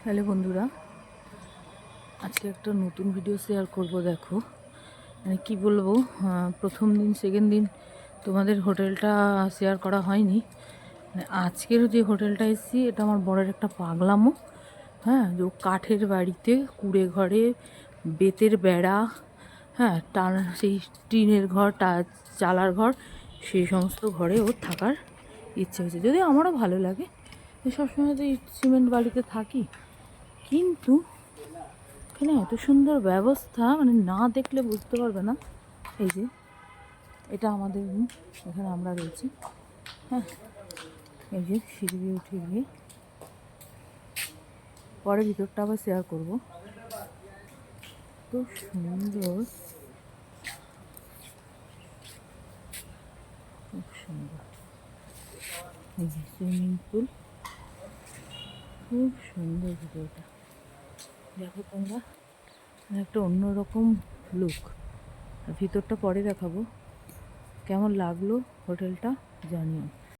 Hello বন্ধুরা, আজকে একটা নতুন ভিডিও শেয়ার করব। দেখো মানে কি বলবো, প্রথম দিন সেকেন্ড দিন তোমাদের হোটেলটা শেয়ার করা হয়নি। মানে আজকের যে হোটেলটা এসেছি এটা আমার বড়ের একটা পাগলামো। হ্যাঁ, যে কাঠের বাড়িতে কুড়ে ঘরে বেতের বেড়া, হ্যাঁ সেই টিনের ঘর চালার ঘর, সেই সমস্ত ঘরে ওর থাকার ইচ্ছে হয়েছে। যদিও আমারও ভালো লাগে, সবসময় তো এই সিমেন্ট বাড়িতে থাকি, কিন্তু এখানে এত সুন্দর ব্যবস্থা মানে না দেখলে বুঝতে পারবে না। এই যে এটা আমাদের রুম, এখানে আমরা রয়েছি। হ্যাঁ, এই যে সিঁড়ি দিয়ে উঠে গিয়ে পরে ভিতরটা আবার শেয়ার করব। তো সুন্দর, খুব সুন্দর। এই যে সুইমিং পুল, খুব সুন্দর ভিতরটা। দেখো তোমরা, একটা অন্যরকম লুক। আর ভিতরটা পরে দেখাবো। কেমন লাগলো হোটেলটা জানিও।